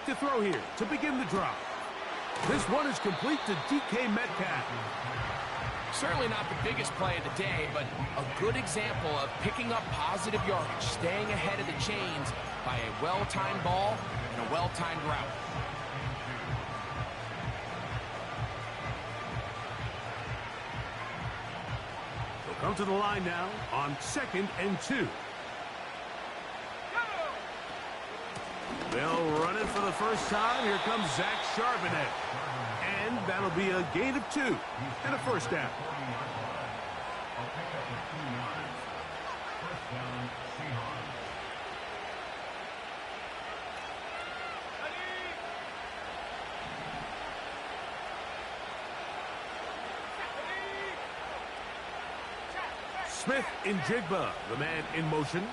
to throw here to begin the drive. This one is complete to DK Metcalf. Certainly not the biggest play of the day, but a good example of picking up positive yardage, staying ahead of the chains by a well-timed ball and a well-timed route. They'll come to the line now on 2nd and 2. They'll run it for the first time. Here comes Zach Charbonnet. And that'll be a gain of 2 and a first down. Smith in Jigba, the man in motion.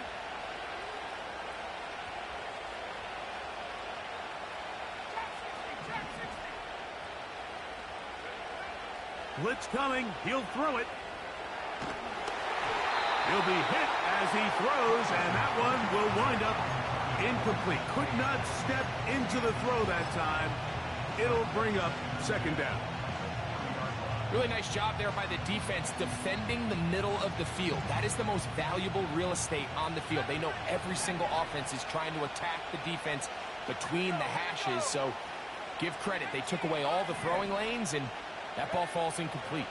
Blitz coming. He'll throw it. He'll be hit as he throws, and that one will wind up incomplete. Could not step into the throw that time. It'll bring up 2nd down. Really nice job there by the defense defending the middle of the field. That is the most valuable real estate on the field. They know every single offense is trying to attack the defense between the hashes, so give credit. They took away all the throwing lanes, and that ball falls incomplete.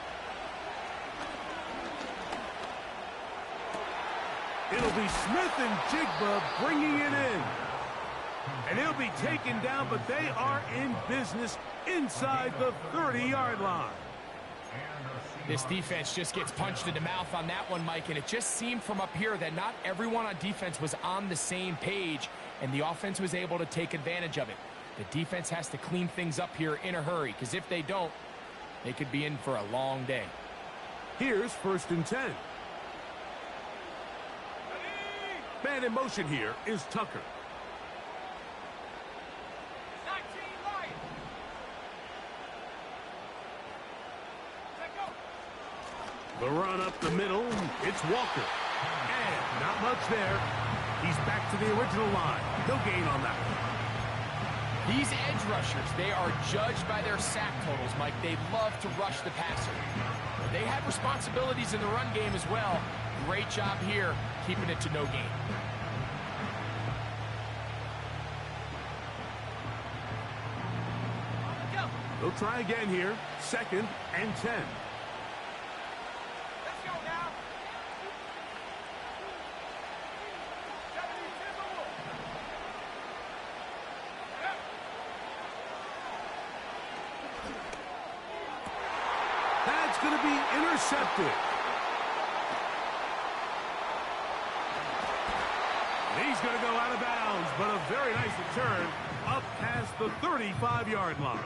It'll be Smith and Jigba bringing it in. And he'll be taken down, but they are in business inside the 30-yard line. This defense just gets punched in the mouth on that one, Mike, and it just seemed from up here that not everyone on defense was on the same page, and the offense was able to take advantage of it. The defense has to clean things up here in a hurry, because if they don't, they could be in for a long day. Here's 1st and 10. Man in motion here is Tucker. The run up the middle, it's Walker. And not much there. He's back to the original line. No gain on that one. These edge rushers, they are judged by their sack totals, Mike. They love to rush the passer. But they have responsibilities in the run game as well. Great job here, keeping it to no gain. They'll try again here. 2nd and 10. That's going to be intercepted. He's going to go out of bounds, but a very nice return up past the 35-yard line.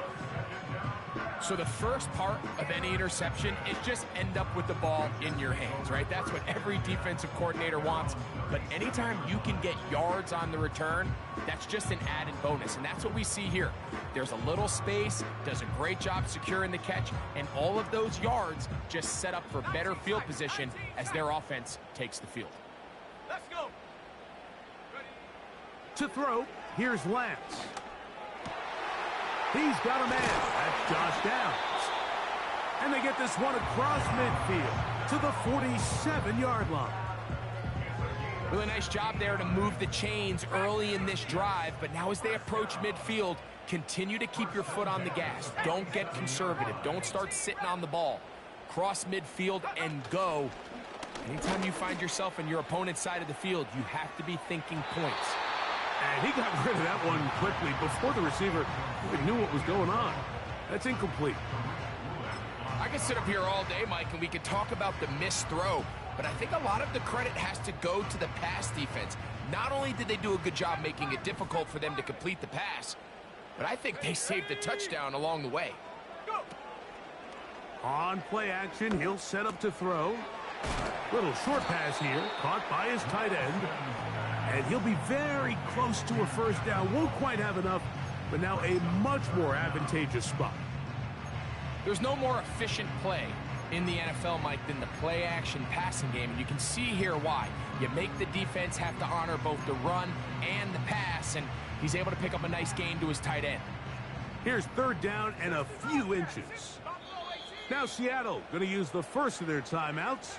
So the first part of any interception is just end up with the ball in your hands, right? That's what every defensive coordinator wants. But anytime you can get yards on the return, that's just an added bonus. And that's what we see here. There's a little space, does a great job securing the catch, and all of those yards just set up for better field position as their offense takes the field. Let's go. To throw, here's Lance. He's got a man. That's Josh Downs. And they get this one across midfield to the 47-yard line. Really nice job there to move the chains early in this drive, but now as they approach midfield, continue to keep your foot on the gas. Don't get conservative. Don't start sitting on the ball. Cross midfield and go. Anytime you find yourself on your opponent's side of the field, you have to be thinking points. And he got rid of that one quickly before the receiver even knew what was going on. That's incomplete. I could sit up here all day, Mike, and we could talk about the missed throw, but I think a lot of the credit has to go to the pass defense. Not only did they do a good job making it difficult for them to complete the pass, but I think they saved the touchdown along the way. On play action, he'll set up to throw. Little short pass here, caught by his tight end. And he'll be very close to a first down. Won't quite have enough, but now a much more advantageous spot. There's no more efficient play in the NFL, Mike, than the play-action passing game. And you can see here why. You make the defense have to honor both the run and the pass. And He's able to pick up a nice gain to his tight end. Here's third down and a few inches. Now Seattle going to use the first of their timeouts.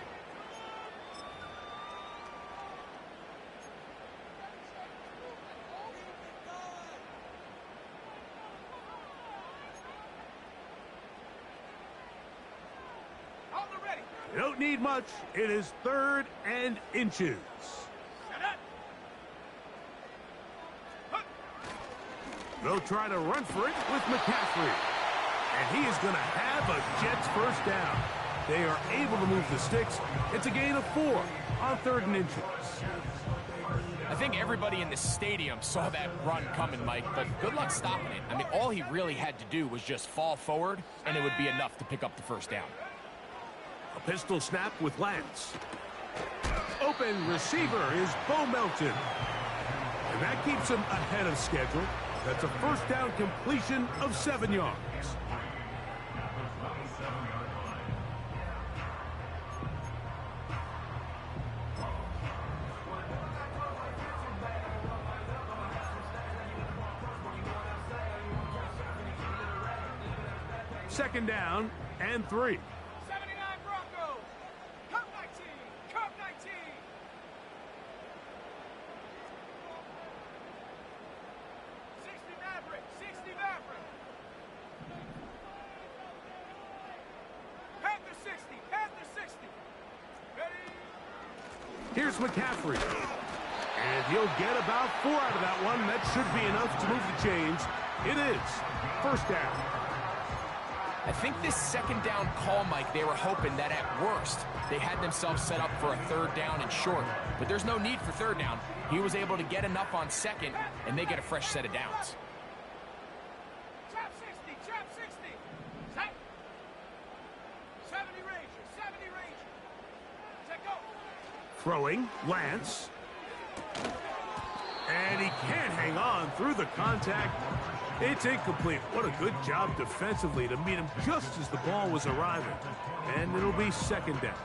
You don't need much. It is third and inches. They'll try to run for it with McCaffrey. And he is going to have a Jets first down. They are able to move the sticks. It's a gain of 4 on third and inches. I think everybody in the stadium saw that run coming, Mike, but good luck stopping it. I mean, all he really had to do was just fall forward, and it would be enough to pick up the first down. A pistol snap with Lance. Open receiver is Bo Melton. And that keeps him ahead of schedule. That's a first down completion of 7 yards. Second down and 3. 79 Broncos. Cup 19. Cup 19. 60 Maverick. 60 Maverick. Panther 60. Panther 60. Ready? Here's McCaffrey. And he'll get about 4 out of that one. That should be enough to move the chains. It is first down. I think this second down call, Mike, they were hoping that at worst they had themselves set up for a third down and short. But there's no need for third down. He was able to get enough on second, and they get a fresh set of downs. Trap 60. Trap 60. Set. 70 Ranger. 70 Ranger. Set go. Throwing, Lance. And he can't hang on through the contact. It's incomplete. What a good job defensively to meet him just as the ball was arriving. And it'll be second down.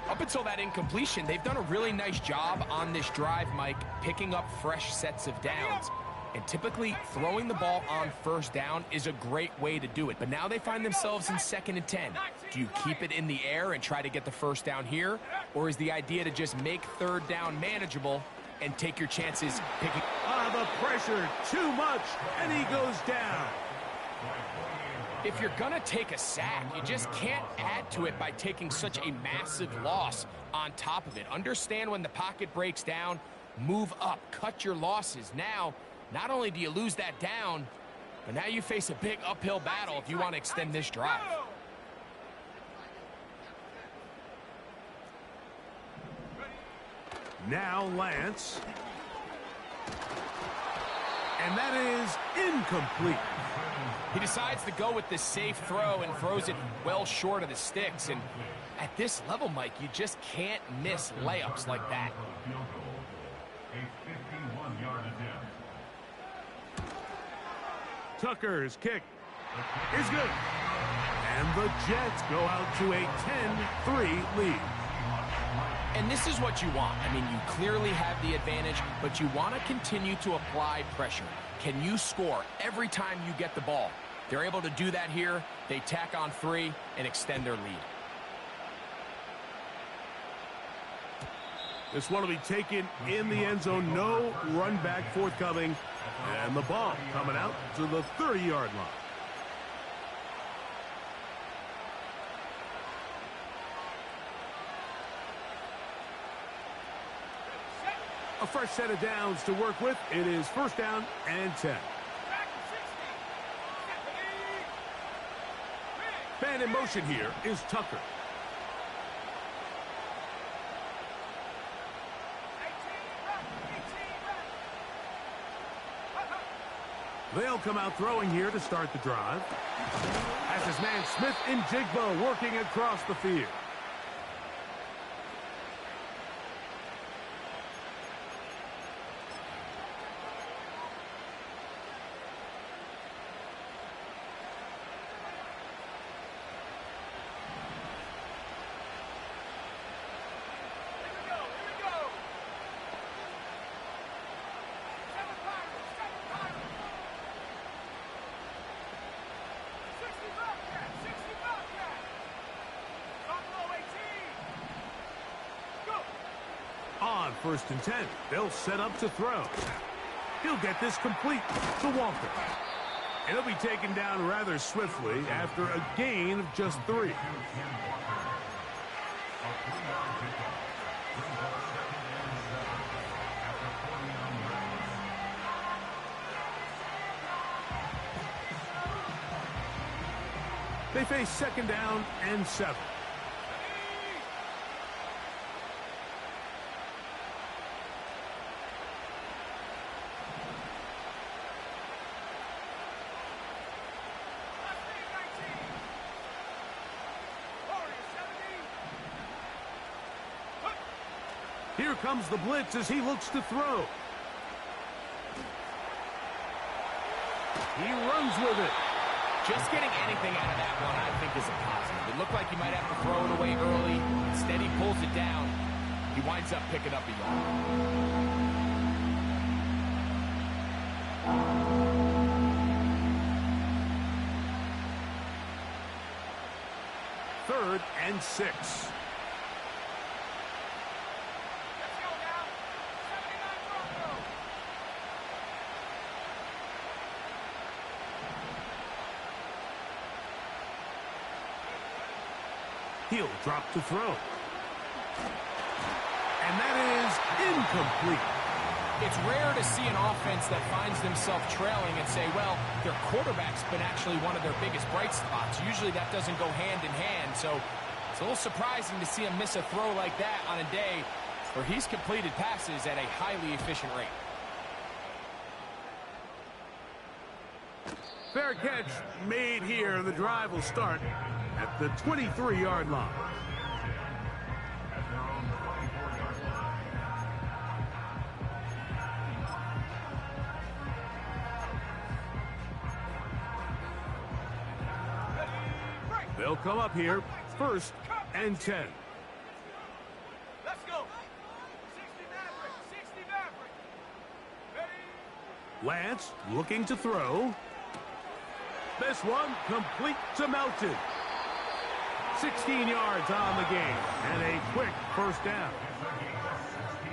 Up until that incompletion, they've done a really nice job on this drive, Mike, picking up fresh sets of downs. And typically, throwing the ball on first down is a great way to do it. But now they find themselves in second and 10. Do you keep it in the air and try to get the first down here? Or is the idea to just make third down manageable and take your chances picking? The pressure, too much, and he goes down. If you're going to take a sack, you just can't add to it by taking such a massive loss on top of it. Understand when the pocket breaks down, move up, cut your losses. Now, not only do you lose that down, but now you face a big uphill battle if you want to extend this drive. Now Lance. And that is incomplete. He decides to go with the safe throw and throws it well short of the sticks. And at this level, Mike, you just can't miss layups like that. Tucker's kick is good. And the Jets go out to a 10-3 lead. And this is what you want. I mean, you clearly have the advantage, but you want to continue to apply pressure. Can you score every time you get the ball? They're able to do that here. They tack on 3 and extend their lead. This one will be taken in the end zone. No run back forthcoming. And the ball coming out to the 30-yard line. A fresh set of downs to work with. It is first down and 10. Man in motion here is Tucker. They'll come out throwing here to start the drive. As his man Smith and Jigba working across the field. first and 10. They'll set up to throw. He'll get this complete to Walker. And he'll be taken down rather swiftly after a gain of just 3. They face second down and 7. Here comes the blitz as he looks to throw. He runs with it. Just getting anything out of that one, I think, is a positive. It looked like he might have to throw it away early. Instead, he pulls it down. He winds up picking up a yard. 3rd and 6. He'll drop to throw. And that is incomplete. It's rare to see an offense that finds themselves trailing and say, well, their quarterback's been actually one of their biggest bright spots. Usually that doesn't go hand in hand, so it's a little surprising to see him miss a throw like that on a day where he's completed passes at a highly efficient rate. Fair catch made here. The drive will start at the 23-yard line. They'll come up here, 1st and 10. Let's go. 60 Maverick. 60 Maverick. Ready? Lance looking to throw. This one complete to Melton. 16 yards on the game and a quick 1st down.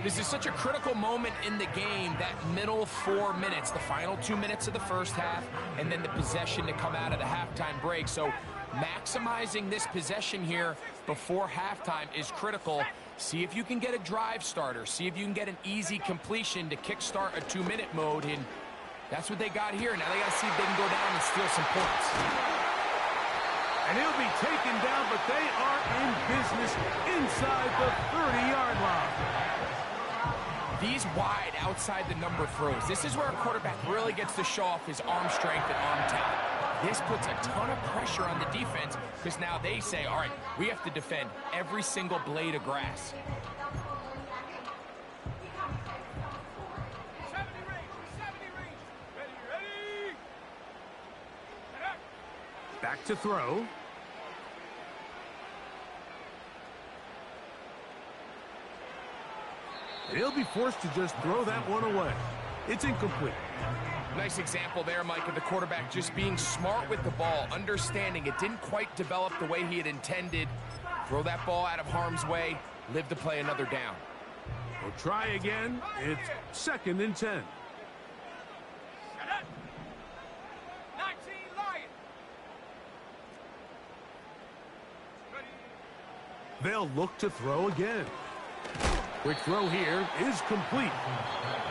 This is such a critical moment in the game, that middle 4 minutes, the final 2 minutes of the first half, and then the possession to come out of the halftime break. So maximizing this possession here before halftime is critical. See if you can get a drive starter. See if you can get an easy completion to kickstart a 2-minute mode. And that's what they got here. Now they got to see if they can go down and steal some points. And he'll be taken down, but they are in business inside the 30-yard line. These wide outside the number throws. This is where a quarterback really gets to show off his arm strength and arm talent. This puts a ton of pressure on the defense because now they say, all right, we have to defend every single blade of grass. 70 range. Ready. Back to throw. And he'll be forced to just throw that one away. It's incomplete. Nice example there, Mike, of the quarterback just being smart with the ball, understanding it didn't quite develop the way he had intended. Throw that ball out of harm's way, live to play another down. We'll try again. It's 2nd and 10. 19 Lion. Ready. They'll look to throw again. Quick throw here is complete.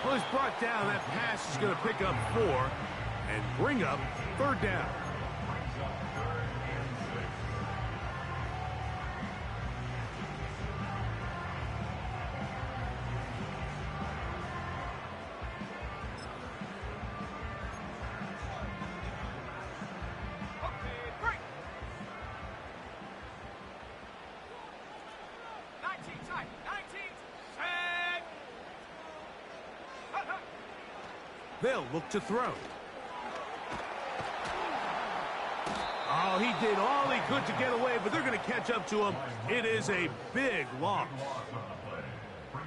Well, it's brought down. That pass is going to pick up 4 and bring up 3rd down. Okay, break. 19 tight. 19 set. They'll look to throw. Oh, he did all he could to get away, but they're going to catch up to him. It is a big loss.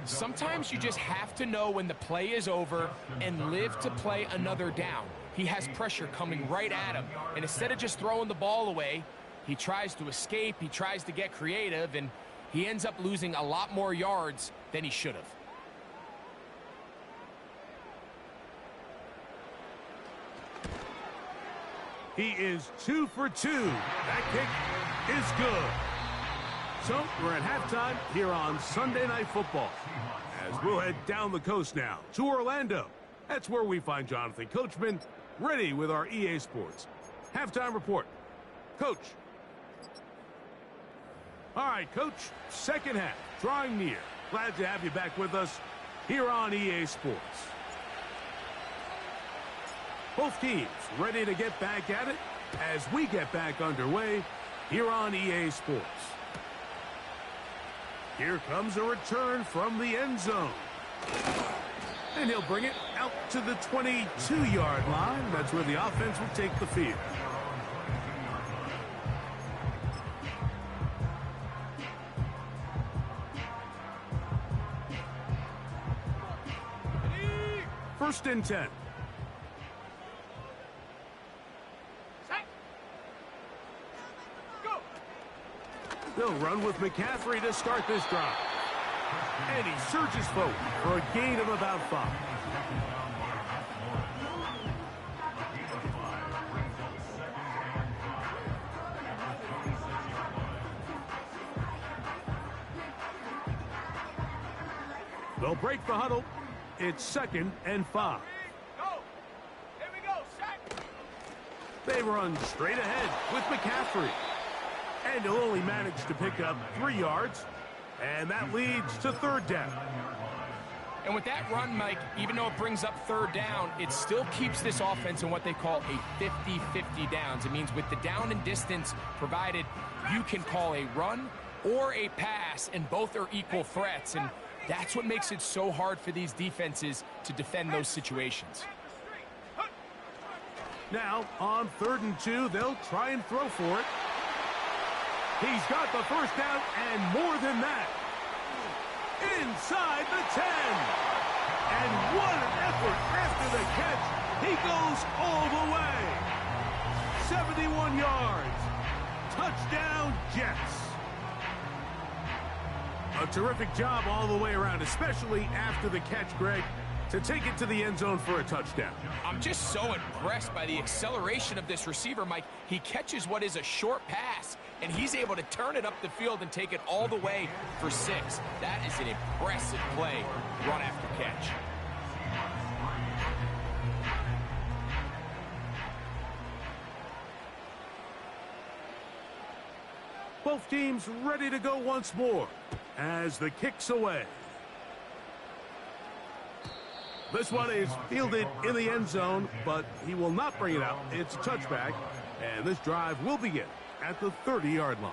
Sometimes you just have to know when the play is over and live to play another down. He has pressure coming right at him, and instead of just throwing the ball away, he tries to escape, he tries to get creative, and he ends up losing a lot more yards than he should have. He is 2 for 2. That kick is good. So we're at halftime here on Sunday Night Football. As we'll head down the coast now to Orlando. That's where we find Jonathan Coachman ready with our EA Sports halftime report. Coach. All right, Coach. Second half drawing near. Glad to have you back with us here on EA Sports. Both teams ready to get back at it as we get back underway here on EA Sports. Here comes a return from the end zone. And he'll bring it out to the 22-yard line. That's where the offense will take the field. First and 10. They'll run with McCaffrey to start this drive. And he surges forward for a gain of about 5. They'll break the huddle. It's 2nd and 5. Here we go, set. They run straight ahead with McCaffrey. And he'll only manage to pick up 3 yards. And that leads to 3rd down. And with that run, Mike, even though it brings up 3rd down, it still keeps this offense in what they call a 50-50 downs. It means with the down and distance provided, you can call a run or a pass, and both are equal threats. And that's what makes it so hard for these defenses to defend those situations. Now, on 3rd and 2, they'll try and throw for it. He's got the first down and more than that. Inside the 10. And what an effort after the catch. He goes all the way. 71 yards. Touchdown, Jets. A terrific job all the way around, especially after the catch, Greg, to take it to the end zone for a touchdown. I'm just so impressed by the acceleration of this receiver, Mike. He catches what is a short pass, and he's able to turn it up the field and take it all the way for 6. That is an impressive play, run after catch. Both teams ready to go once more as the kick's away. This one is fielded in the end zone, but he will not bring it out. It's a touchback, and this drive will begin at the 30-yard line.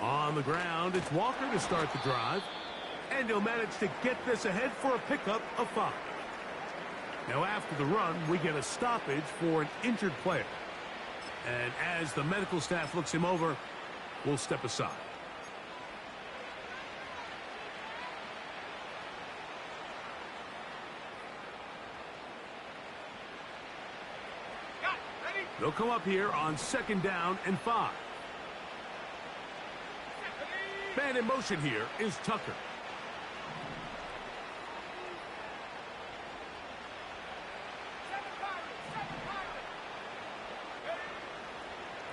On the ground, it's Walker to start the drive, and he'll manage to get this ahead for a pickup of 5. Now, after the run, we get a stoppage for an injured player. And as the medical staff looks him over, we'll step aside. They'll come up here on 2nd down and 5. Man in motion here is Tucker.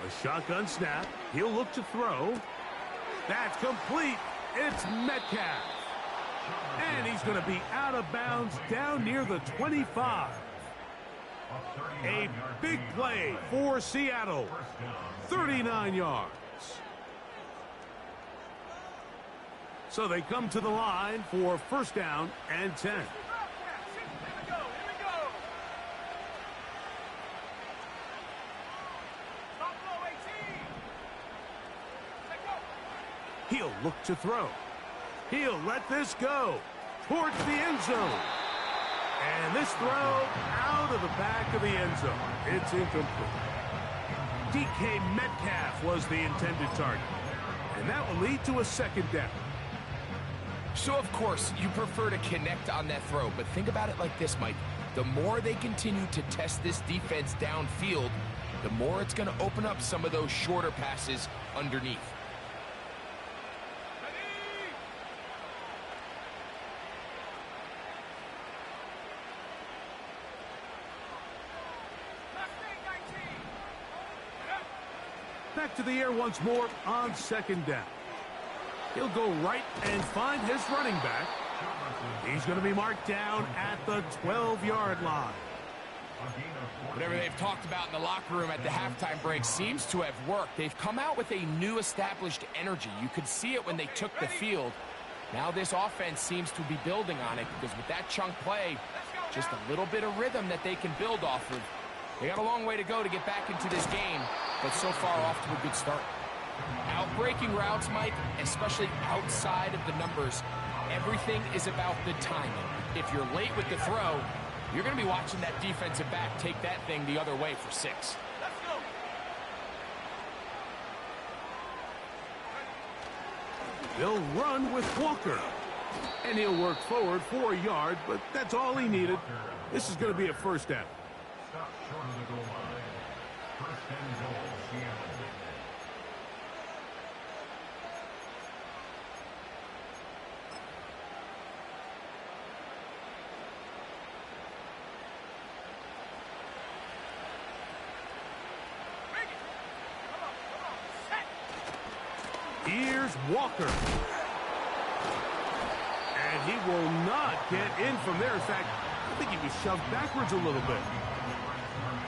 A shotgun snap. He'll look to throw. That's complete. It's Metcalf. And he's going to be out of bounds down near the 25. A big play for Seattle. 39 yards. So they come to the line for 1st down and 10. He'll look to throw. He'll let this go towards the end zone. And this throw out of the back of the end zone. It's incomplete. DK Metcalf was the intended target. And that will lead to a 2nd down. So, of course, you prefer to connect on that throw, but think about it like this, Mike. The more they continue to test this defense downfield, the more it's going to open up some of those shorter passes underneath. Back to the air once more on second down. He'll go right and find his running back. He's going to be marked down at the 12-yard line. Whatever they've talked about in the locker room at the halftime break seems to have worked. They've come out with a new established energy. You could see it when they took the field. Now this offense seems to be building on it because with that chunk play, just a little bit of rhythm that they can build off of. They got a long way to go to get back into this game, but so far off to a good start. Outbreaking routes, Mike, especially outside of the numbers, everything is about the timing. If you're late with the throw, you're going to be watching that defensive back take that thing the other way for 6. They'll run with Walker. And he'll work forward for a yard, but that's all he needed. This is going to be a first down. Stop short of the goal line. First and goal, Seattle. Here's Walker. And he will not get in from there. In fact, I think he was shoved backwards a little bit.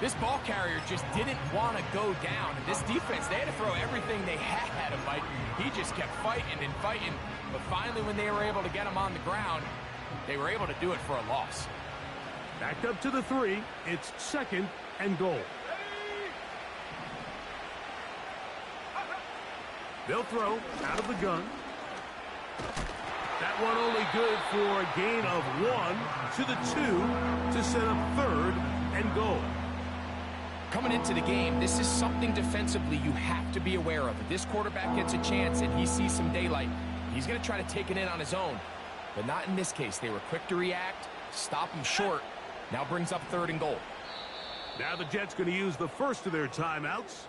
This ball carrier just didn't want to go down. And this defense, they had to throw everything they had at him, Mike. He just kept fighting and fighting. But finally, when they were able to get him on the ground, they were able to do it for a loss. Backed up to the 3. It's second and goal. They'll throw out of the gun. That one only good for a gain of 1 to the 2 to set up third and goal. Coming into the game, this is something defensively you have to be aware of. If this quarterback gets a chance and he sees some daylight, he's going to try to take it in on his own. But not in this case. They were quick to react, stop him short. Now brings up third and goal. Now the Jets going to use the first of their timeouts.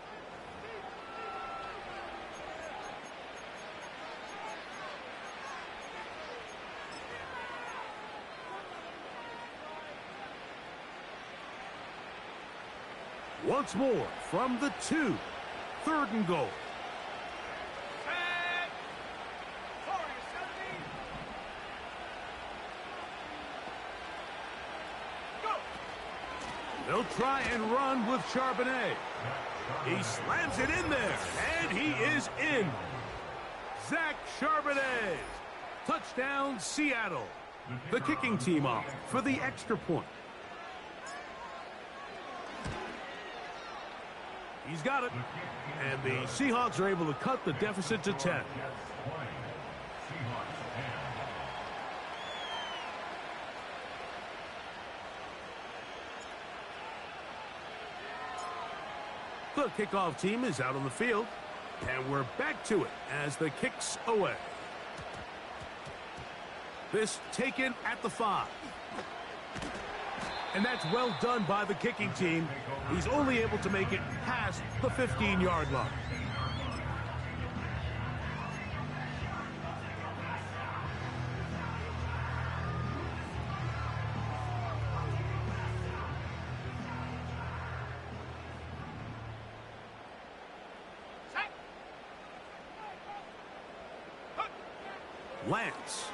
Once more from the 2. Third and goal. They'll try and run with Charbonnet. He slams it in there, and he is in. Zach Charbonnet. Touchdown, Seattle. The kicking team off for the extra point. He's got it. And the Seahawks are able to cut the deficit to 10. The kickoff team is out on the field. And we're back to it as the kick's away. This taken at the 5. And that's well done by the kicking team. He's only able to make it past the 15-yard line. Lance.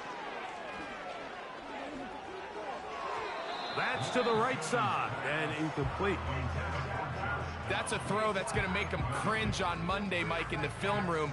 That's to the right side and incomplete. That's a throw that's going to make them cringe on Monday, Mike, in the film room.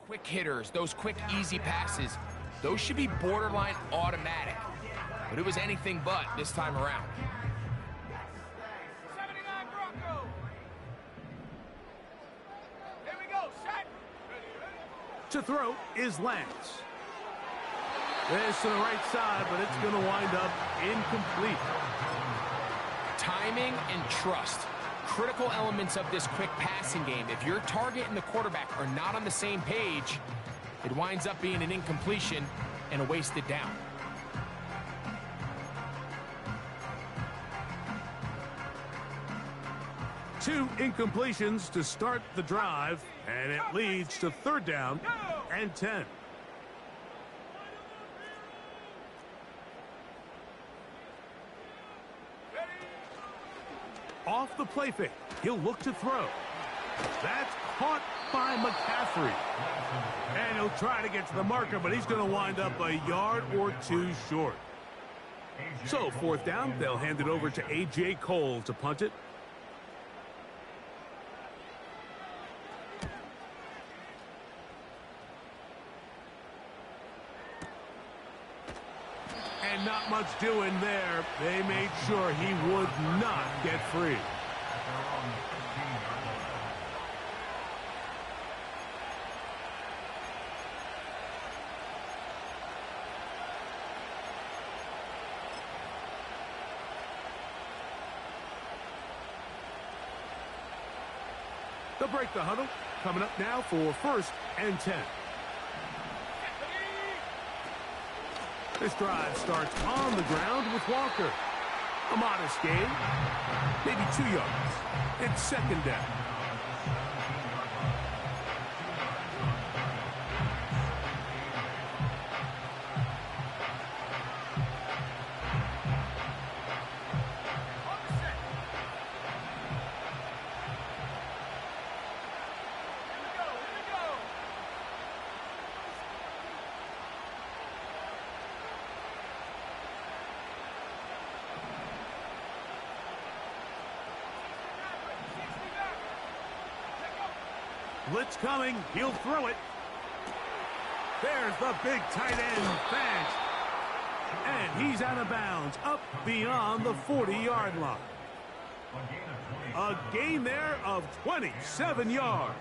Quick hitters, those quick, easy passes. those should be borderline automatic. But it was anything but this time around. 79 Bronco. Here we go. Set. To throw is Lance. This to the right side, but it's going to wind up incomplete. Timing and trust. Critical elements of this quick passing game. If your target and the quarterback are not on the same page, it winds up being an incompletion and a wasted down. Two incompletions to start the drive, and it leads to 3rd down and 10. Off the play fake, he'll look to throw. That's caught by McCaffrey. And he'll try to get to the marker, but he's going to wind up a yard or 2 short. So 4th down, they'll hand it over to A.J. Cole to punt it. And not much doing there. They made sure he would not get free. They'll break the huddle. Coming up now for 1st and 10. This drive starts on the ground with Walker. A modest gain, maybe 2 yards. It's 2nd down. Blitz coming. He'll throw it. There's the big tight end. Thanks. And he's out of bounds, up beyond the 40-yard line. A gain there of 27 yards.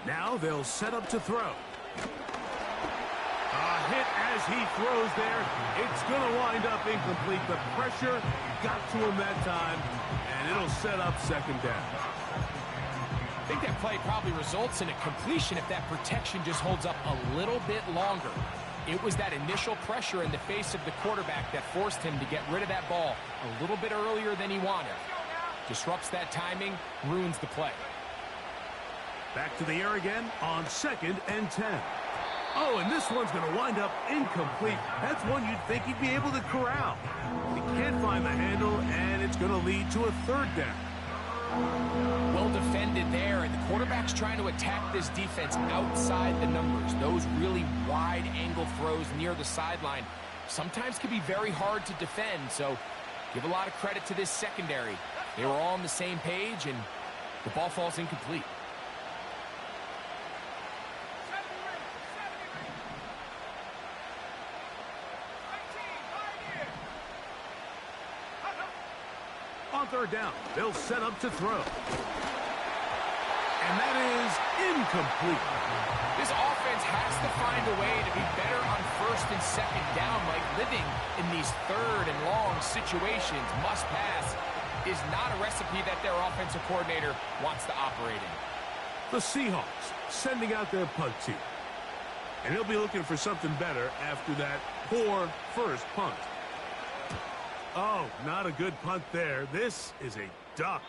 Now they'll set up to throw. A hit as he throws there. It's going to wind up incomplete. The pressure got to him that time, and it'll set up 2nd down. I think that play probably results in a completion if that protection just holds up a little bit longer. It was that initial pressure in the face of the quarterback that forced him to get rid of that ball a little bit earlier than he wanted. Disrupts that timing, ruins the play. Back to the air again on 2nd and 10. Oh, and this one's going to wind up incomplete. That's one you'd think he'd be able to corral. He can't find the handle, and it's going to lead to a 3rd down. Well defended there, and the quarterback's trying to attack this defense outside the numbers. Those really wide angle throws near the sideline sometimes can be very hard to defend, so give a lot of credit to this secondary. They were all on the same page, and the ball falls incomplete. On 3rd down, they'll set up to throw. And that is incomplete. This offense has to find a way to be better on 1st and 2nd down, like living in these 3rd and long situations. Must pass is not a recipe that their offensive coordinator wants to operate in. The Seahawks sending out their punt team. And he'll be looking for something better after that poor first punt. Oh, not a good punt there. This is a duck.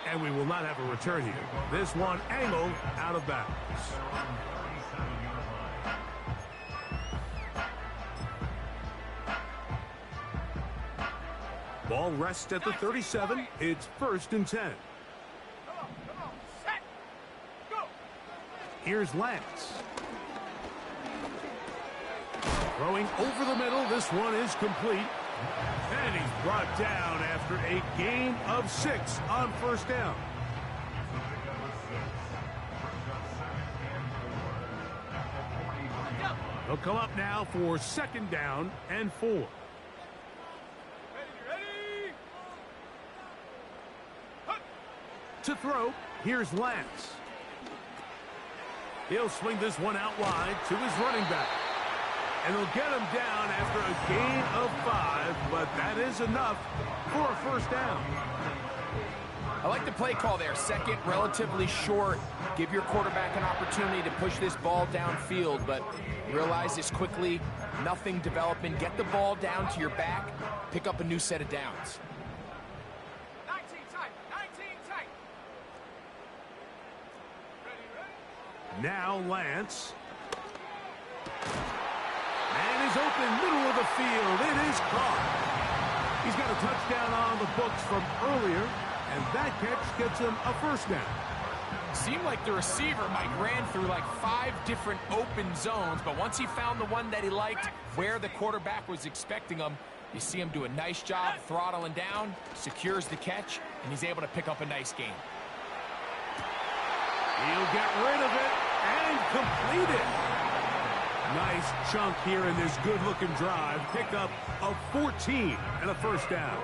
And we will not have a return here. This one angled out of bounds. Ball rests at the 37. It's 1st and 10. Come on, set, go. Here's Lance. Throwing over the middle. This one is complete. And he's brought down after a gain of 6 on first down. He'll come up now for 2nd down and 4. Ready? To throw, here's Lance. He'll swing this one out wide to his running back. And he'll get him down after a gain of 5, but that is enough for a first down. I like the play call there. 2nd, relatively short. Give your quarterback an opportunity to push this ball downfield, but realize this quickly. Nothing developing. Get the ball down to your back. Pick up a new set of downs. 19 tight. 19 tight. Ready? Now Lance. And he's open, middle of the field. It is caught. He's got a touchdown on the books from earlier, and that catch gets him a first down. Seemed like the receiver, Mike, ran through like 5 different open zones, but once he found the one that he liked, where the quarterback was expecting him, you see him do a nice job throttling down, secures the catch, and he's able to pick up a nice gain. He'll get rid of it and complete it. Nice chunk here in this good-looking drive. Pick up a 14 and a first down.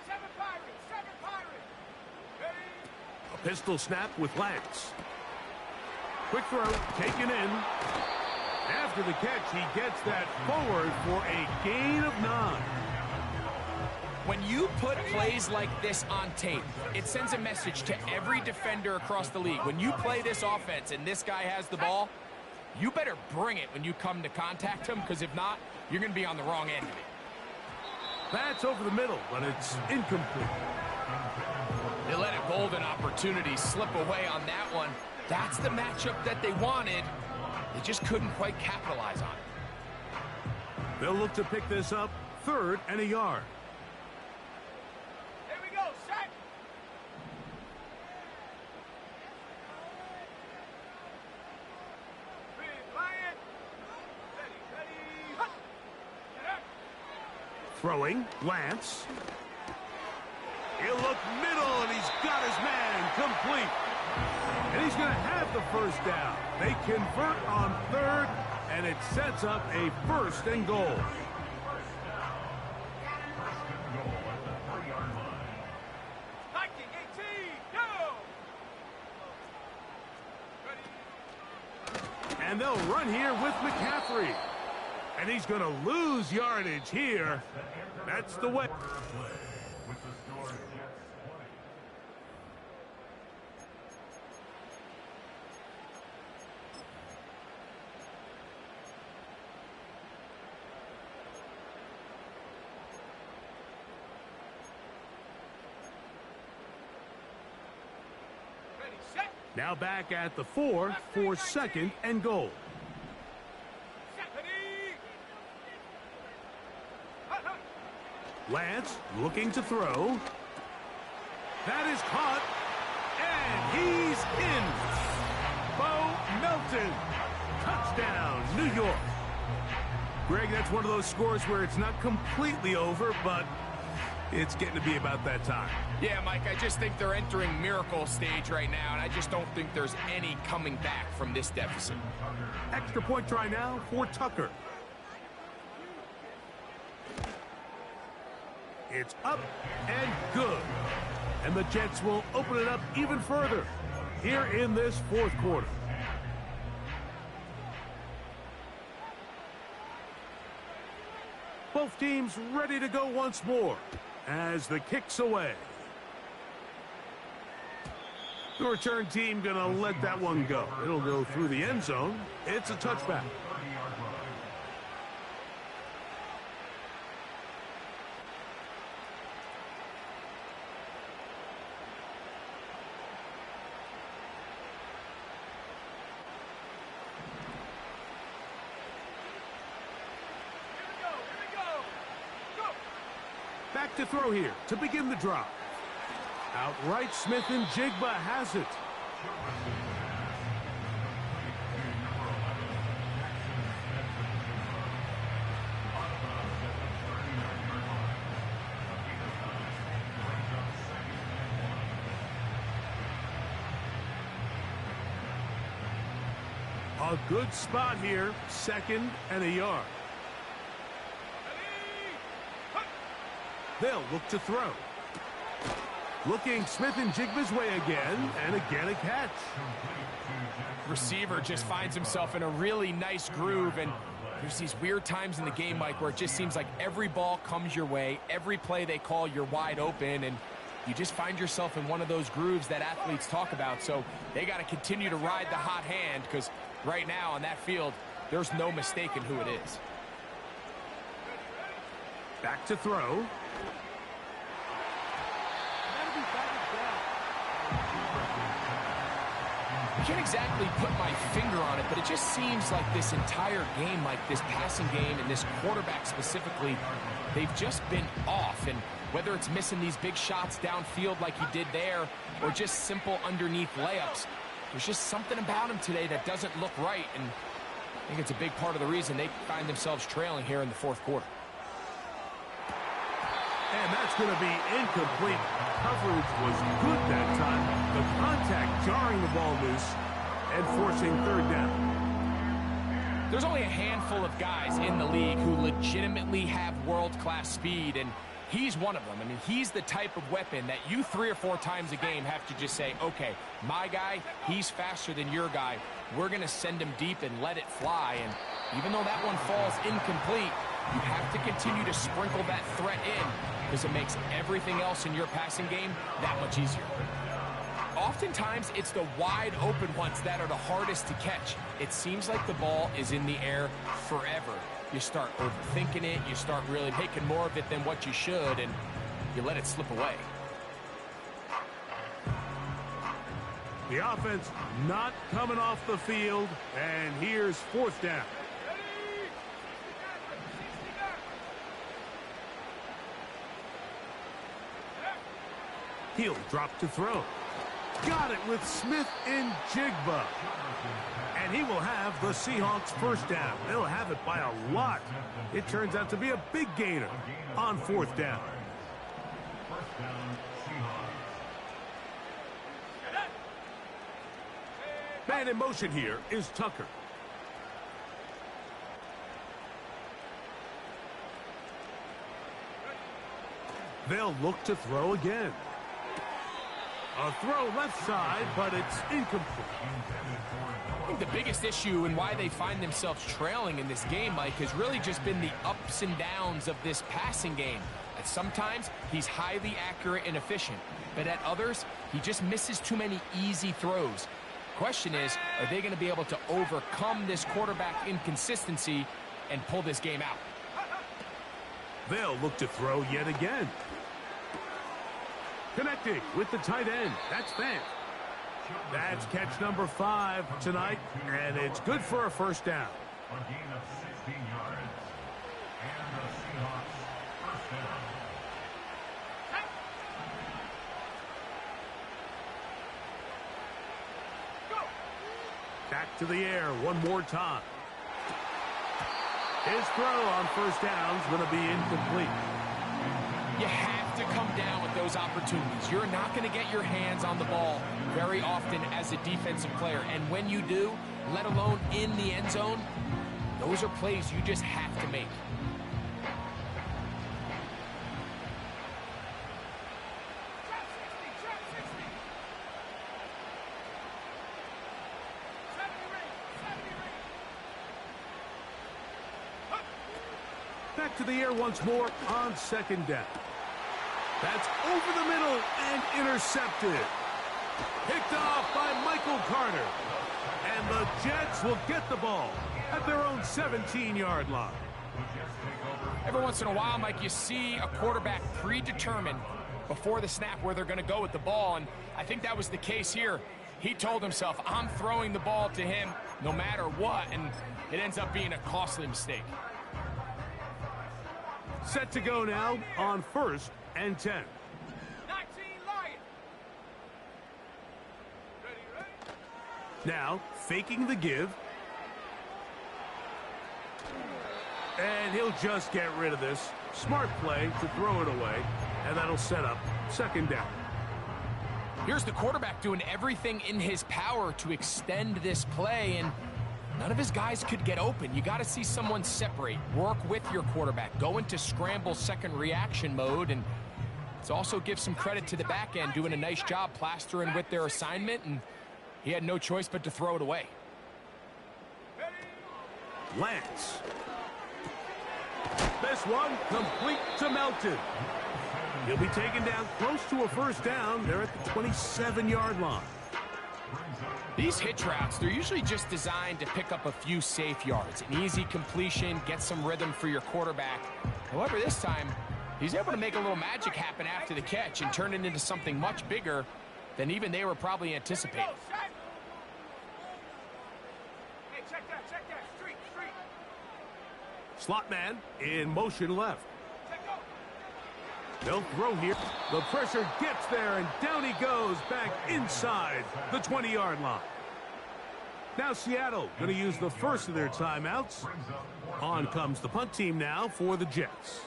7 Pirates. Ready? A pistol snap with Lance. Quick throw, taken in. After the catch, he gets that forward for a gain of 9. When you put plays like this on tape, it sends a message to every defender across the league. When you play this offense and this guy has the ball, you better bring it when you come to contact him, because if not, you're going to be on the wrong end of it. That's over the middle, but it's incomplete. They let a golden opportunity slip away on that one. That's the matchup that they wanted. They just couldn't quite capitalize on it. They'll look to pick this up, 3rd and a yard. Here we go. Set. Lion. Ready. Hut. Get up. Throwing, Lance. He'll look middle, and he's got his man complete. And he's going to have the first down. They convert on 3rd, and it sets up a 1st and goal. Viking 18. Go. Ready. And they'll run here with McCaffrey. And he's going to lose yardage here. That's the way. Ready. Set. Now back at the 4 for 2nd and goal. Set. Ready. Hut, hut. Lance looking to throw. That is caught. And he's in. Bo Melton. Touchdown, New York. Greg, that's one of those scores where it's not completely over, but it's getting to be about that time. Yeah, Mike, I just think they're entering miracle stage right now, and I just don't think there's any coming back from this deficit. Extra point try now for Tucker. It's up and good. And the Jets will open it up even further here in this 4th quarter. Both teams ready to go once more as the kick's away. The return team going to let that one go. It'll go through the end zone. It's a touchback. Back to throw here to begin the drive. Outright Smith and Jigba has it. A good spot here, 2nd and a yard. They'll look to throw. Looking Smith and Jigba's way again, and again a catch. Receiver just finds himself in a really nice groove, and there's these weird times in the game, Mike, where it just seems like every ball comes your way, every play they call, you're wide open, and you just find yourself in one of those grooves that athletes talk about. So they got to continue to ride the hot hand, because right now on that field, there's no mistaking who it is. Back to throw. I can't exactly put my finger on it, but it just seems like this entire game, like this passing game and this quarterback specifically, they've just been off. And whether it's missing these big shots downfield like he did there, or just simple underneath layups, there's just something about him today that doesn't look right. And I think it's a big part of the reason they find themselves trailing here in the 4th quarter. And that's going to be incomplete. Coverage was good that time. The contact jarring the ball loose and forcing 3rd down. There's only a handful of guys in the league who legitimately have world-class speed, and he's one of them. I mean, he's the type of weapon that you 3 or 4 times a game have to just say, okay, my guy, he's faster than your guy. We're going to send him deep and let it fly. And even though that one falls incomplete, you have to continue to sprinkle that threat in, because it makes everything else in your passing game that much easier. Oftentimes, it's the wide open ones that are the hardest to catch. It seems like the ball is in the air forever. You start overthinking it, you start really making more of it than what you should, and you let it slip away. The offense not coming off the field, and here's 4th down. He'll drop to throw. Got it with Smith and Jigba. And he will have the Seahawks 1st down. They'll have it by a lot. It turns out to be a big gainer on 4th down. Man in motion here is Tucker. They'll look to throw again. A throw left side, but it's incomplete. I think the biggest issue and why they find themselves trailing in this game, Mike, has really just been the ups and downs of this passing game. At sometimes, he's highly accurate and efficient, but at others, he just misses too many easy throws. Question is, are they going to be able to overcome this quarterback inconsistency and pull this game out? They'll look to throw yet again. Connecting with the tight end. That's Fant. That's catch number 5 tonight, and it's good for a 1st down. A gain of 16 yards, and the Seahawks 1st down. Back to the air one more time. His throw on 1st down is going to be incomplete. You have to come down with those opportunities. You're not going to get your hands on the ball very often as a defensive player. And when you do, let alone in the end zone, those are plays you just have to make. Back to the air once more on 2nd down. That's over the middle and intercepted. Picked off by Michael Carter. And the Jets will get the ball at their own 17-yard line. Every once in a while, Mike, you see a quarterback predetermined before the snap where they're going to go with the ball, and I think that was the case here. He told himself, I'm throwing the ball to him no matter what, and it ends up being a costly mistake. Set to go now on 1st and 10. 19 Lions. Now, faking the give. And he'll just get rid of this. Smart play to throw it away, and that'll set up second down. Here's the quarterback doing everything in his power to extend this play, and none of his guys could get open. You got to see someone separate, work with your quarterback, go into scramble second reaction mode, and it's also give some credit to the back end doing a nice job plastering with their assignment, and he had no choice but to throw it away. Lance. This one complete to Melton. He'll be taken down close to a first down. They're at the 27-yard line. These hitch routes, they're usually just designed to pick up a few safe yards. An easy completion, get some rhythm for your quarterback. However, this time, he's able to make a little magic happen after the catch and turn it into something much bigger than even they were probably anticipating. Hey, check that, street. Slot man in motion left. Check go. They'll throw here. The pressure gets there, and down he goes back inside the 20-yard line. Now Seattle going to use the first of their timeouts. On comes the punt team now for the Jets.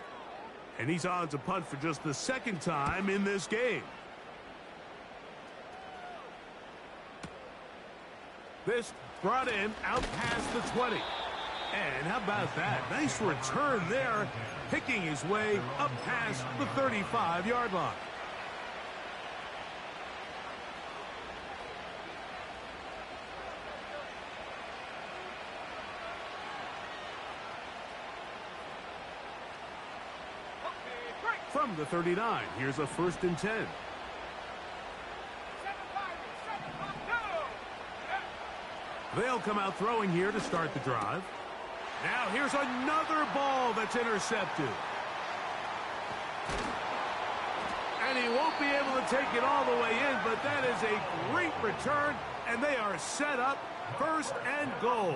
And he's on to punt for just the second time in this game. This brought in out past the 20. And how about that? Nice return there, picking his way up past the 35-yard line. From the 39, here's a 1st and 10. They'll come out throwing here to start the drive. Now here's another ball that's intercepted. And he won't be able to take it all the way in, but that is a great return, and they are set up 1st and goal.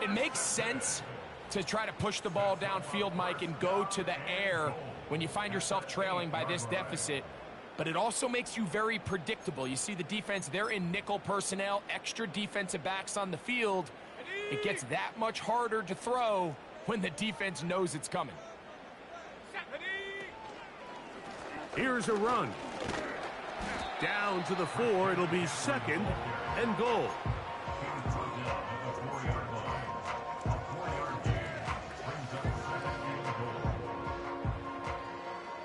It makes sense to try to push the ball downfield, Mike, and go to the air when you find yourself trailing by this deficit. But it also makes you very predictable. You see the defense, they're in nickel personnel, extra defensive backs on the field. It gets that much harder to throw when the defense knows it's coming. Here's a run. Down to the 4, it'll be 2nd and goal.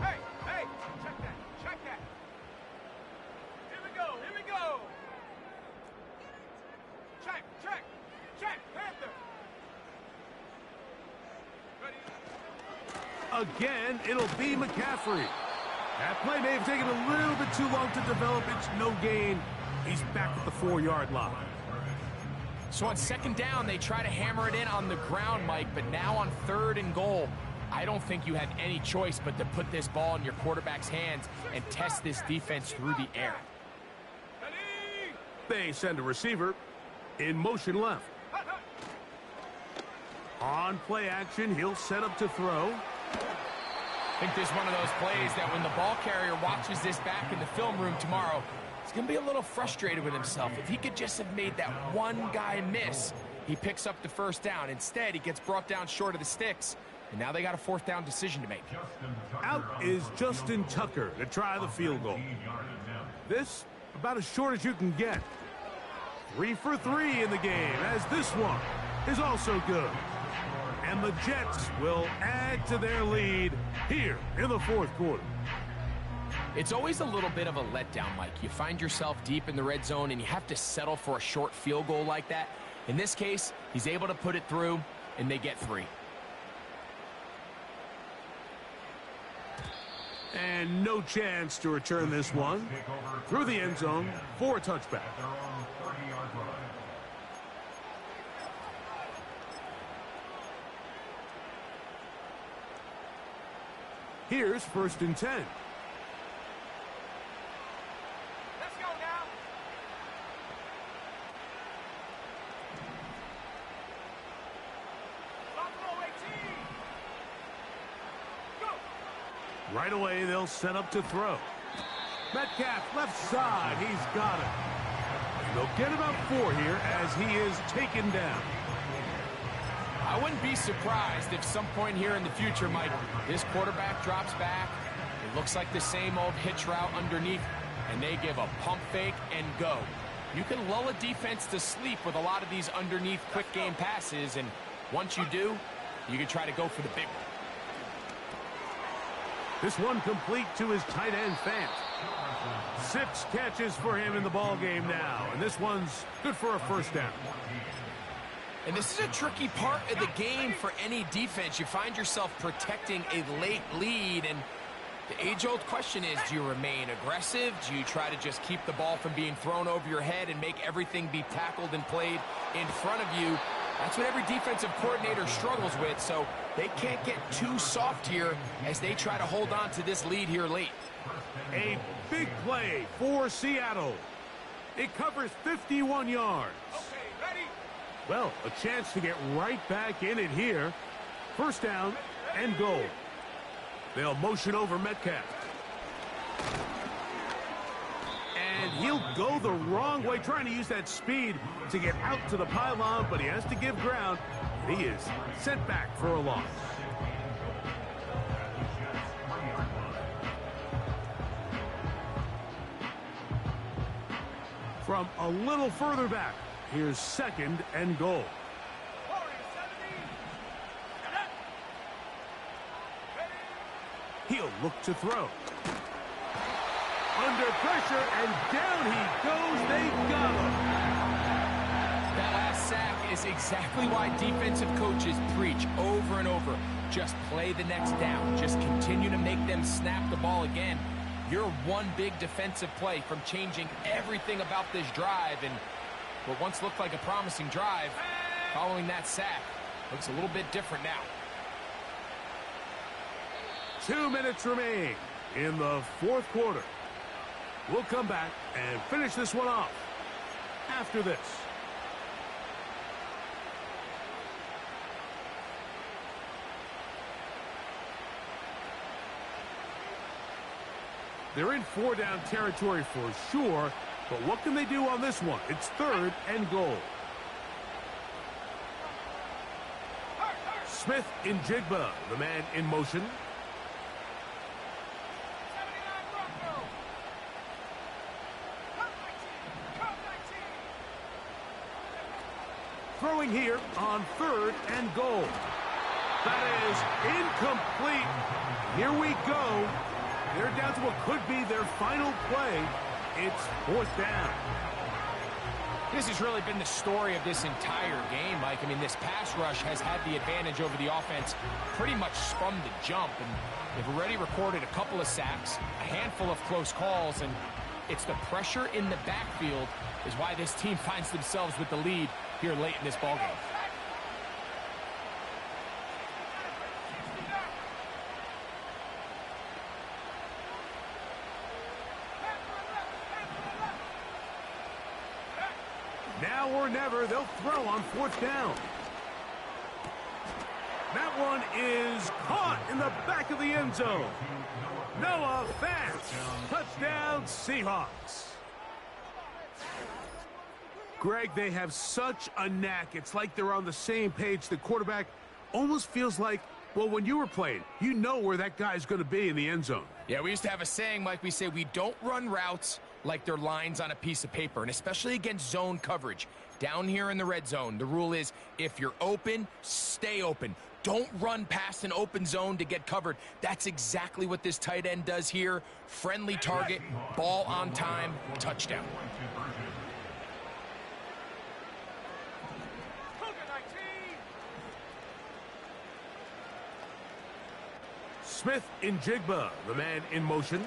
Hey, check that. Here we go. Check, Panther. Ready? Again, it'll be McCaffrey. That play may have taken a little bit too long to develop. It's no gain. He's back at the 4-yard line. So on 2nd down, they try to hammer it in on the ground, Mike, but now on 3rd and goal, I don't think you had any choice but to put this ball in your quarterback's hands and test this defense through the air. They send a receiver in motion left. On play action, he'll set up to throw. I think this is one of those plays that when the ball carrier watches this back in the film room tomorrow, he's going to be a little frustrated with himself. If he could just have made that one guy miss, he picks up the 1st down. Instead, he gets brought down short of the sticks, and now they got a 4th down decision to make. Out is Justin Tucker to try the field goal. This about as short as you can get. 3 for 3 in the game, as this one is also good. And the Jets will add to their lead here in the 4th quarter. It's always a little bit of a letdown, Mike. You find yourself deep in the red zone, and you have to settle for a short field goal like that. In this case, he's able to put it through, and they get 3. And no chance to return this one through the end zone for a touchback. Here's 1st and 10. Let's go now. Buffalo 18. Go. Right away, they'll set up to throw. Metcalf, left side. He's got it. They'll get about 4 here as he is taken down. I wouldn't be surprised if some point here in the future, Mike, this quarterback drops back. It looks like the same old hitch route underneath, and they give a pump fake and go. You can lull a defense to sleep with a lot of these underneath quick game passes, and once you do, you can try to go for the big one. This one complete to his tight end, Fant. 6 catches for him in the ball game now, and this one's good for a first down. And this is a tricky part of the game for any defense. You find yourself protecting a late lead, and the age-old question is, do you remain aggressive? Do you try to just keep the ball from being thrown over your head and make everything be tackled and played in front of you? That's what every defensive coordinator struggles with, so they can't get too soft here as they try to hold on to this lead here late. A big play for Seattle. It covers 51 yards. Okay, ready? Well, a chance to get right back in it here. First down and goal. They'll motion over Metcalf. And he'll go the wrong way, trying to use that speed to get out to the pylon, but he has to give ground. And he is sent back for a loss. From a little further back, here's second and goal. He'll look to throw. Under pressure, and down he goes. They got him. That last sack is exactly why defensive coaches preach over and over. Just play the next down. Just continue to make them snap the ball again. You're one big defensive play from changing everything about this drive, and what once looked like a promising drive, following that sack, looks a little bit different now. 2 minutes remain in the fourth quarter. We'll come back and finish this one off after this. They're in 4-down territory for sure, but what can they do on this one? It's third and goal. Smith in Jigba, the man in motion. Throwing here on third and goal. That is incomplete. Here we go. They're down to what could be their final play. It's fourth down. This has really been the story of this entire game, Mike. I mean, this pass rush has had the advantage over the offense pretty much from the jump. And they've already recorded a couple of sacks, a handful of close calls, and it's the pressure in the backfield is why this team finds themselves with the lead here late in this ballgame. Now or never, they'll throw on fourth down. That one is caught in the back of the end zone. Noah Fant. Touchdown, Seahawks. Greg, they have such a knack. It's like they're on the same page. The quarterback almost feels like, well, when you were playing, you know where that guy's going to be in the end zone. Yeah, we used to have a saying, Mike. We say we don't run routes like they're lines on a piece of paper, and especially against zone coverage. Down here in the red zone, the rule is if you're open, stay open. Don't run past an open zone to get covered. That's exactly what this tight end does here. Friendly target, ball on time, touchdown. Smith in Jigba, the man in motion.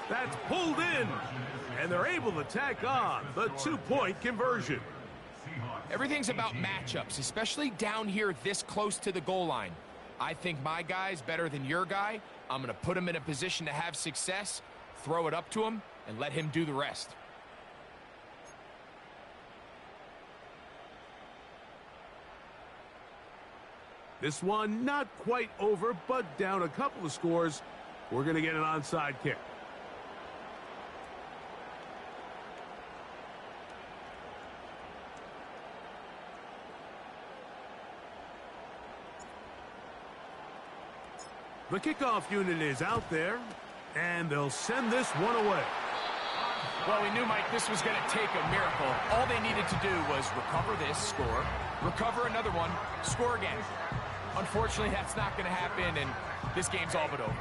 That's pulled in, and they're able to tack on the two-point conversion. Everything's about matchups, especially down here this close to the goal line. I think my guy's better than your guy. I'm going to put him in a position to have success, throw it up to him, and let him do the rest. This one not quite over, but down a couple of scores. We're going to get an onside kick. The kickoff unit is out there, and they'll send this one away. Well, we knew, Mike, this was going to take a miracle. All they needed to do was recover this, score, recover another one, score again. Unfortunately, that's not going to happen, and this game's all but over.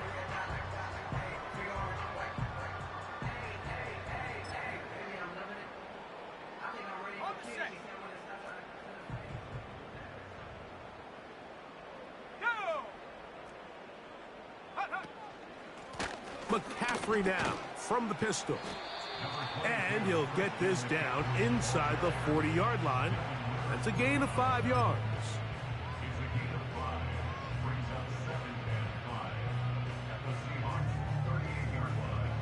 McCaffrey now from the pistol. And he'll get this down inside the 40-yard line. That's a gain of 5 yards. It's a gain of 5. Brings up 2nd and 5 at the Seahawks 38-yard line.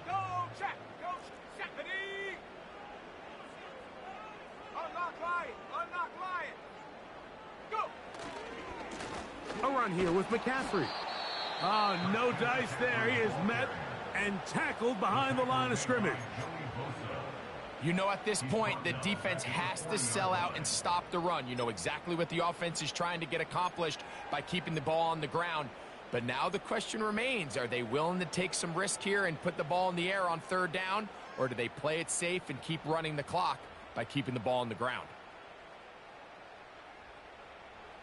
Go, check. Go, check. Ready? Unlock Lion. Unlock Lion. Go. A run here with McCaffrey. Oh, no dice there. He is met and tackled behind the line of scrimmage. You know, at this point, the defense has to sell out and stop the run. You know exactly what the offense is trying to get accomplished by keeping the ball on the ground. But now the question remains, are they willing to take some risk here and put the ball in the air on 3rd down? Or do they play it safe and keep running the clock by keeping the ball on the ground?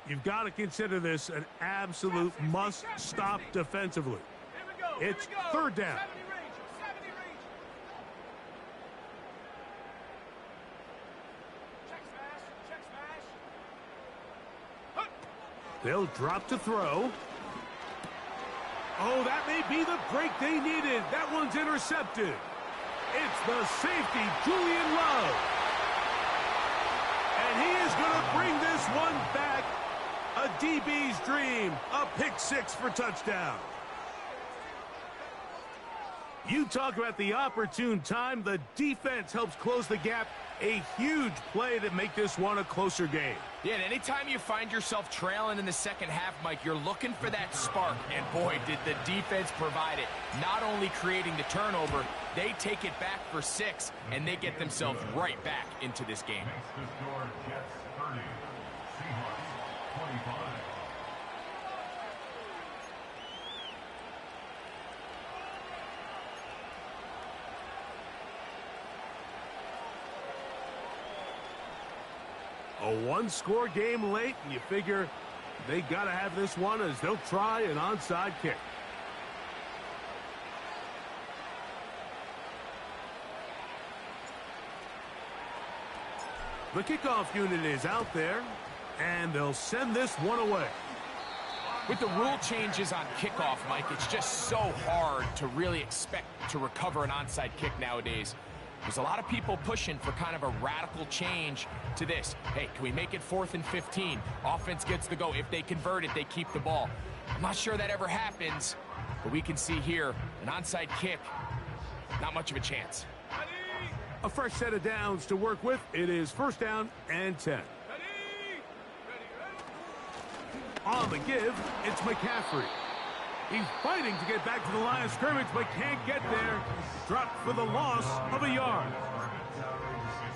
You've got to consider this an absolute must-stop defensively. Here we go. Here It's we go. 3rd down. 70 range. 70 range. Check smash. Check smash. Hup. They'll drop to throw. Oh, that may be the break they needed. That one's intercepted. It's the safety, Julian Love. And he is going to bring this one back. A DB's dream. A pick 6 for touchdown. You talk about the opportune time. The defense helps close the gap. A huge play to make this one a closer game. Yeah, and anytime you find yourself trailing in the second half, Mike, you're looking for that spark. And boy, did the defense provide it. Not only creating the turnover, they take it back for 6, and they get themselves right back into this game. Makes the score Jets 30, Seahawks 25. A one-score game late, and you figure they got to have this one as they'll try an onside kick. The kickoff unit is out there, and they'll send this one away. With the rule changes on kickoff, Mike, it's just so hard to really expect to recover an onside kick nowadays. There's a lot of people pushing for kind of a radical change to this. Hey, can we make it 4th and 15? Offense gets the go. If they convert it, they keep the ball. I'm not sure that ever happens, but we can see here an onside kick, not much of a chance. Ready? A fresh set of downs to work with. It is 1st down and 10. Ready? Ready? On the give, it's McCaffrey. He's fighting to get back to the line of scrimmage, but can't get there. Dropped for the loss of a yard.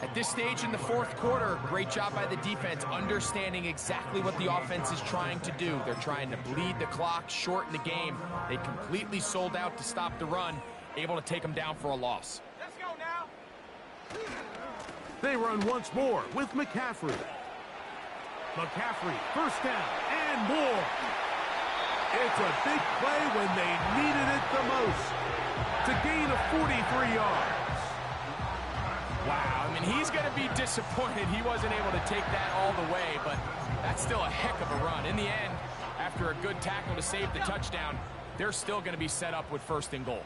At this stage in the 4th quarter, great job by the defense, understanding exactly what the offense is trying to do. They're trying to bleed the clock, shorten the game. They completely sold out to stop the run, able to take them down for a loss. Let's go now. They run once more with McCaffrey. McCaffrey, 1st down and more. It's a big play when they needed it the most. To gain of 43 yards. Wow, I mean, he's going to be disappointed he wasn't able to take that all the way, but that's still a heck of a run. In the end, after a good tackle to save the touchdown, they're still going to be set up with 1st and goal.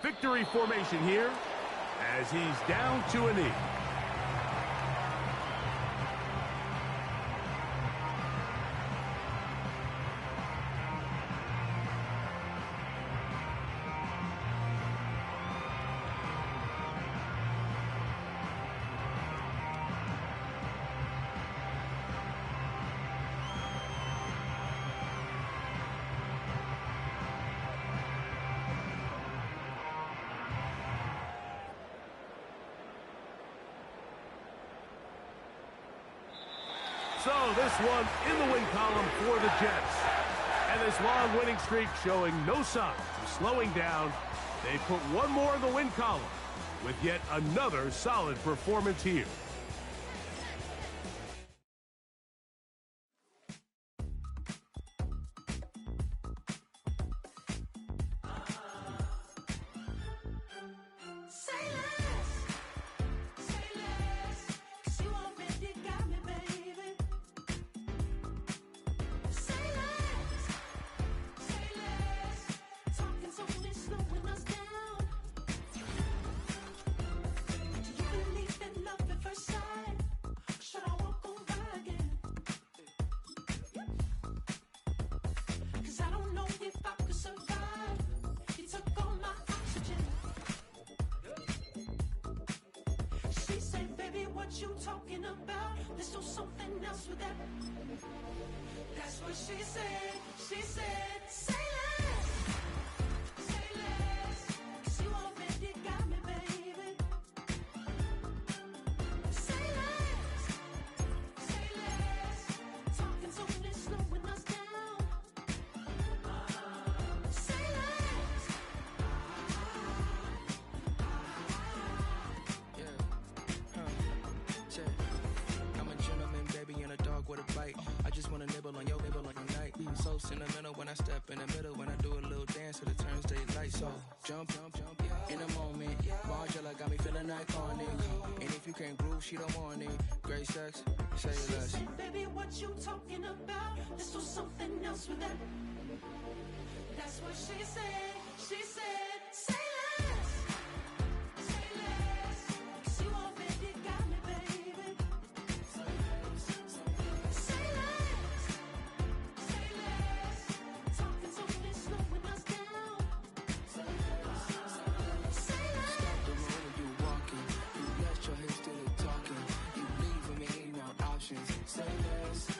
Victory formation here as he's down to a knee. So this one in the win column for the Jets. And this long winning streak showing no signs of slowing down. They put one more in the win column with yet another solid performance here. You talking about? Let's do something else with that. That's what she said. She said, say less. Say less. 'Cause you already got me, baby. Say less. Say less. Talking so much, slowing us down. Say less. I'm a gentleman, baby, and a dog with a bite. I just wanna nibble on your night. So sentimental when I step in the middle. When I do a little dance, till it turns daylight. So jump, in a moment. Margella got me feeling iconic. And if you can't groove, she don't want it. Great sex, say less. Say, baby, what you talking about? Let's do something else with that. That's what she said. She said, say less. Say less. 'Cause you already got me, baby. Say less. Say less. Talking so much, slowing us down. Say less. Stop the road when you walking. You let your head still talking. You leaving me, ain't no options. Say less.